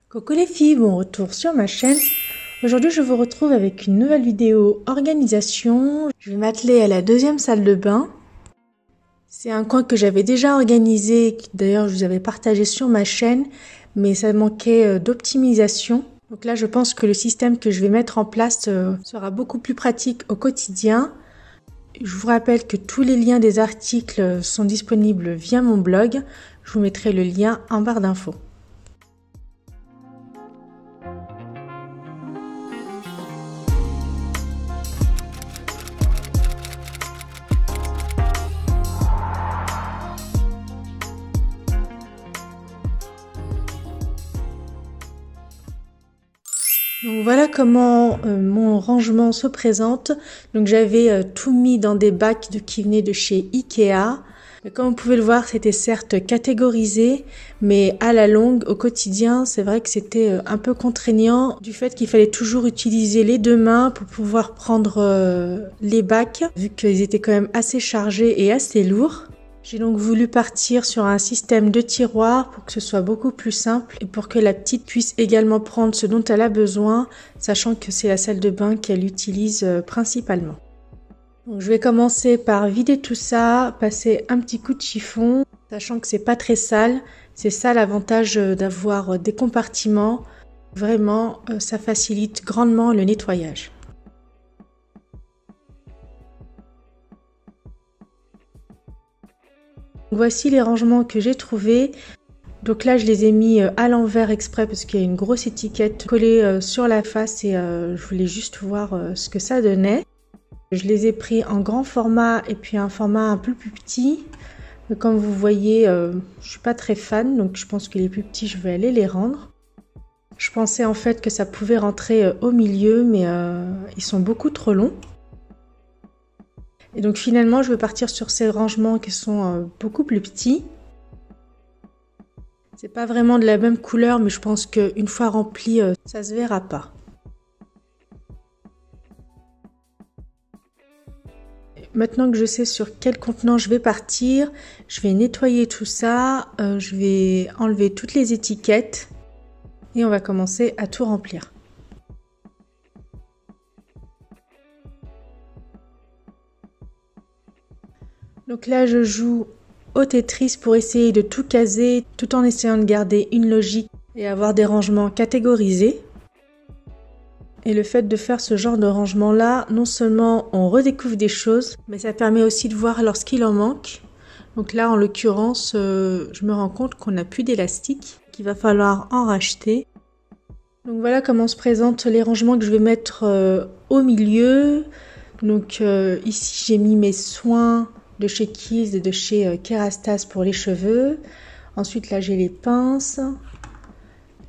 Coucou les filles, bon retour sur ma chaîne. Aujourd'hui je vous retrouve avec une nouvelle vidéo organisation. Je vais m'atteler à la deuxième salle de bain. C'est un coin que j'avais déjà organisé, d'ailleurs je vous avais partagé sur ma chaîne, mais ça manquait d'optimisation. Donc là je pense que le système que je vais mettre en place sera beaucoup plus pratique au quotidien. Je vous rappelle que tous les liens des articles sont disponibles via mon blog. Je vous mettrai le lien en barre d'infos. Donc voilà comment mon rangement se présente. Donc j'avais tout mis dans des bacs qui venaient de chez Ikea. Et comme vous pouvez le voir, c'était certes catégorisé, mais à la longue, au quotidien, c'est vrai que c'était un peu contraignant du fait qu'il fallait toujours utiliser les deux mains pour pouvoir prendre les bacs, vu qu'ils étaient quand même assez chargés et assez lourds. J'ai donc voulu partir sur un système de tiroirs pour que ce soit beaucoup plus simple et pour que la petite puisse également prendre ce dont elle a besoin, sachant que c'est la salle de bain qu'elle utilise principalement. Donc je vais commencer par vider tout ça, passer un petit coup de chiffon, sachant que c'est pas très sale. C'est ça l'avantage d'avoir des compartiments. Vraiment, ça facilite grandement le nettoyage. Voici les rangements que j'ai trouvés. Donc là, je les ai mis à l'envers exprès parce qu'il y a une grosse étiquette collée sur la face et je voulais juste voir ce que ça donnait. Je les ai pris en grand format et puis un format un peu plus petit. Mais comme vous voyez, je suis pas très fan, donc je pense que les plus petits, je vais aller les rendre. Je pensais en fait que ça pouvait rentrer au milieu, mais ils sont beaucoup trop longs. Et donc finalement, je vais partir sur ces rangements qui sont beaucoup plus petits. C'est pas vraiment de la même couleur, mais je pense qu'une fois rempli, ça se verra pas. Maintenant que je sais sur quel contenant je vais partir, je vais nettoyer tout ça, je vais enlever toutes les étiquettes et on va commencer à tout remplir. Donc là, je joue au Tetris pour essayer de tout caser tout en essayant de garder une logique et avoir des rangements catégorisés. Et le fait de faire ce genre de rangement là, non seulement on redécouvre des choses, mais ça permet aussi de voir lorsqu'il en manque. Donc là, en l'occurrence, je me rends compte qu'on n'a plus d'élastique, qu'il va falloir en racheter. Donc voilà comment se présentent les rangements que je vais mettre au milieu. Donc ici, j'ai mis mes soins de chez Kiehl's et de chez Kerastase pour les cheveux. Ensuite, là, j'ai les pinces.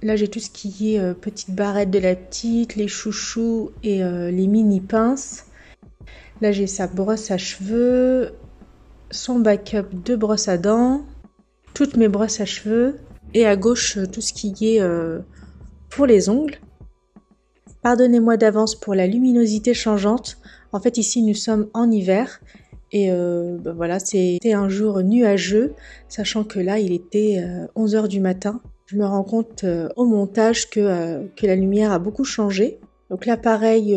Là, j'ai tout ce qui est petite barrette de la petite, les chouchous et les mini pinces. Là, j'ai sa brosse à cheveux, son backup de brosse à dents, toutes mes brosses à cheveux et à gauche, tout ce qui est pour les ongles. Pardonnez-moi d'avance pour la luminosité changeante. En fait, ici, nous sommes en hiver. Et ben voilà, c'était un jour nuageux, sachant que là, il était 11h du matin. Je me rends compte au montage que la lumière a beaucoup changé. Donc là, pareil,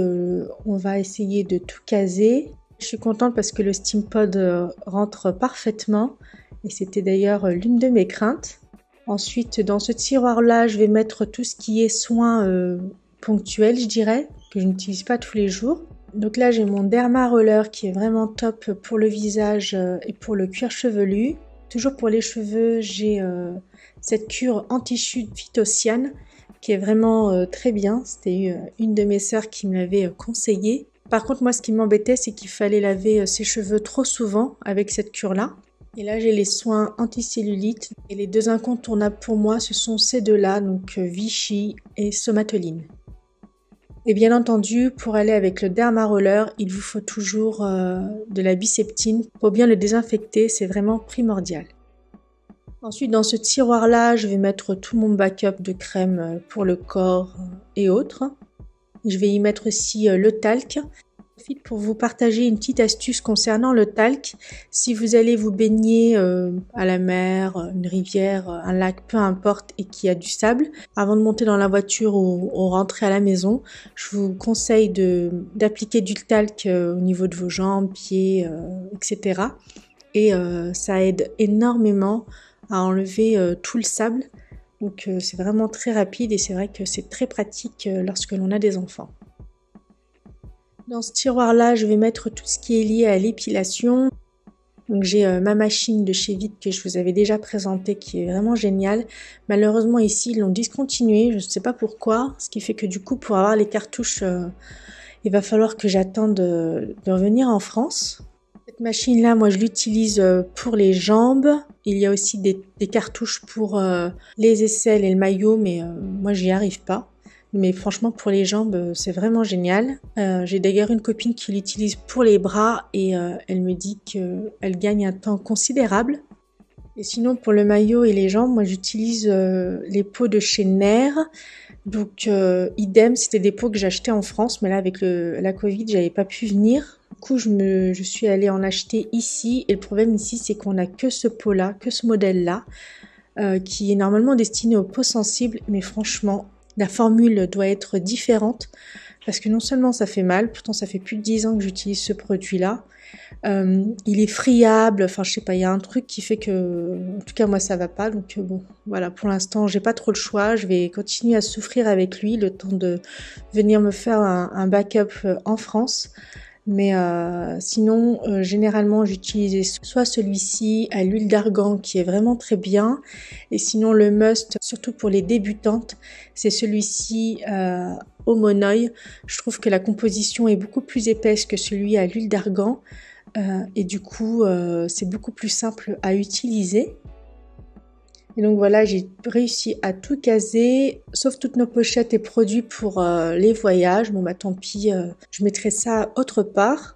on va essayer de tout caser. Je suis contente parce que le SteamPod rentre parfaitement. Et c'était d'ailleurs l'une de mes craintes. Ensuite, dans ce tiroir-là, je vais mettre tout ce qui est soins ponctuels, je dirais, que je n'utilise pas tous les jours. Donc là, j'ai mon Derma Roller qui est vraiment top pour le visage et pour le cuir chevelu. Toujours pour les cheveux, j'ai cette cure anti-chute Phytocyan qui est vraiment très bien. C'était une de mes sœurs qui me l'avait conseillé. Par contre, moi, ce qui m'embêtait, c'est qu'il fallait laver ses cheveux trop souvent avec cette cure-là. Et là, j'ai les soins anti-cellulite. Et les deux incontournables pour moi, ce sont ces deux-là, donc Vichy et Somatoline. Et bien entendu, pour aller avec le Derma Roller, il vous faut toujours de la biseptine pour bien le désinfecter, c'est vraiment primordial. Ensuite, dans ce tiroir-là, je vais mettre tout mon backup de crème pour le corps et autres. Je vais y mettre aussi le talc. Profite pour vous partager une petite astuce concernant le talc. Si vous allez vous baigner à la mer, une rivière, un lac, peu importe, et qu'il y a du sable, avant de monter dans la voiture ou rentrer à la maison, je vous conseille d'appliquer du talc au niveau de vos jambes, pieds, etc. Et ça aide énormément à enlever tout le sable. Donc c'est vraiment très rapide et c'est vrai que c'est très pratique lorsque l'on a des enfants. Dans ce tiroir-là, je vais mettre tout ce qui est lié à l'épilation. Donc j'ai ma machine de chez Vite que je vous avais déjà présentée qui est vraiment géniale. Malheureusement ici, ils l'ont discontinuée, je ne sais pas pourquoi. Ce qui fait que du coup, pour avoir les cartouches, il va falloir que j'attende de revenir en France. Cette machine-là, moi je l'utilise pour les jambes. Il y a aussi des cartouches pour les aisselles et le maillot, mais moi j'y arrive pas. Mais franchement, pour les jambes, c'est vraiment génial. J'ai d'ailleurs une copine qui l'utilise pour les bras et elle me dit qu'elle gagne un temps considérable. Et sinon, pour le maillot et les jambes, moi j'utilise les peaux de chez Nair. Donc idem, c'était des peaux que j'achetais en France, mais là avec la Covid, j'avais pas pu venir. Du coup, je suis allée en acheter ici. Et le problème ici, c'est qu'on a que ce pot-là, que ce modèle-là, qui est normalement destiné aux peaux sensibles, mais franchement, la formule doit être différente parce que non seulement ça fait mal, pourtant ça fait plus de 10 ans que j'utilise ce produit-là. Il est friable, enfin je sais pas, il y a un truc qui fait que, en tout cas moi ça va pas, donc bon, voilà, pour l'instant j'ai pas trop le choix, je vais continuer à souffrir avec lui le temps de venir me faire un backup en France. Mais sinon, généralement, j'utilisais soit celui-ci à l'huile d'argan qui est vraiment très bien. Et sinon, le must, surtout pour les débutantes, c'est celui-ci au monoeil. Je trouve que la composition est beaucoup plus épaisse que celui à l'huile d'argan. Et du coup, c'est beaucoup plus simple à utiliser. Et donc voilà, j'ai réussi à tout caser, sauf toutes nos pochettes et produits pour les voyages. Bon bah tant pis, je mettrai ça autre part.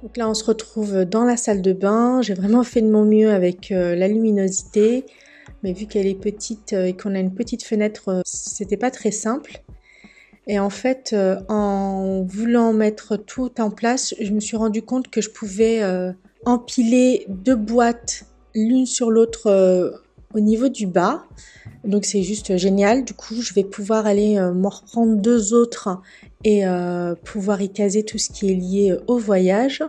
Donc là on se retrouve dans la salle de bain. J'ai vraiment fait de mon mieux avec la luminosité. Mais vu qu'elle est petite et qu'on a une petite fenêtre, c'était pas très simple. Et en fait, en voulant mettre tout en place, je me suis rendu compte que je pouvais empiler 2 boîtes l'une sur l'autre au niveau du bas. Donc c'est juste génial. Du coup, je vais pouvoir aller m'en reprendre 2 autres et pouvoir y caser tout ce qui est lié au voyage.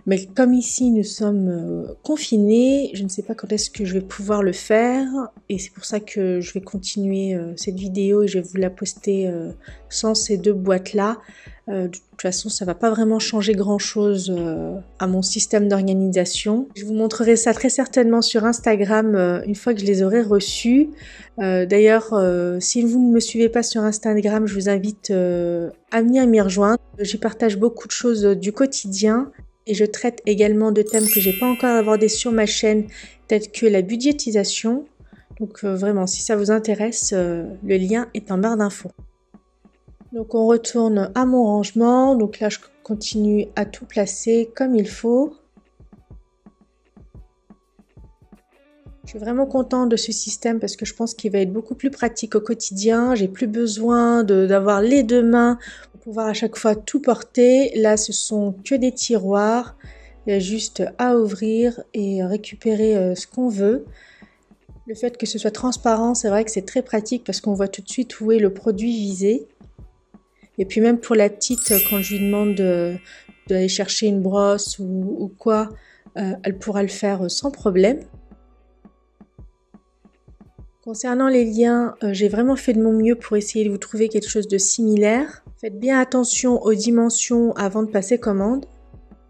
Mais comme ici nous sommes confinés, je ne sais pas quand est-ce que je vais pouvoir le faire et c'est pour ça que je vais continuer cette vidéo et je vais vous la poster sans ces 2 boîtes-là. De toute façon, ça va pas vraiment changer grand-chose à mon système d'organisation. Je vous montrerai ça très certainement sur Instagram une fois que je les aurai reçus. D'ailleurs, si vous ne me suivez pas sur Instagram, je vous invite à venir m'y rejoindre. J'y partage beaucoup de choses du quotidien. Et je traite également de thèmes que j'ai pas encore abordés sur ma chaîne, tels que la budgétisation. Donc vraiment, si ça vous intéresse, le lien est en barre d'infos. Donc on retourne à mon rangement. Donc là, je continue à tout placer comme il faut. Je suis vraiment contente de ce système parce que je pense qu'il va être beaucoup plus pratique au quotidien. J'ai plus besoin d'avoir les 2 mains pour pouvoir à chaque fois tout porter. Là, ce sont que des tiroirs. Il y a juste à ouvrir et récupérer ce qu'on veut. Le fait que ce soit transparent, c'est vrai que c'est très pratique parce qu'on voit tout de suite où est le produit visé. Et puis même pour la petite, quand je lui demande d'aller chercher une brosse ou quoi, elle pourra le faire sans problème. Concernant les liens, j'ai vraiment fait de mon mieux pour essayer de vous trouver quelque chose de similaire. Faites bien attention aux dimensions avant de passer commande.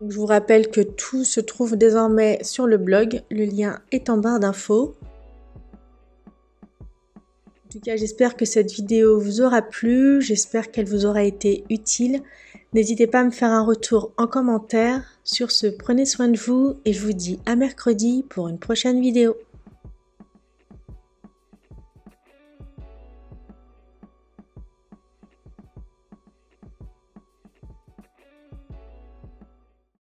Donc, je vous rappelle que tout se trouve désormais sur le blog. Le lien est en barre d'infos. En tout cas, j'espère que cette vidéo vous aura plu. J'espère qu'elle vous aura été utile. N'hésitez pas à me faire un retour en commentaire. Sur ce, prenez soin de vous et je vous dis à mercredi pour une prochaine vidéo.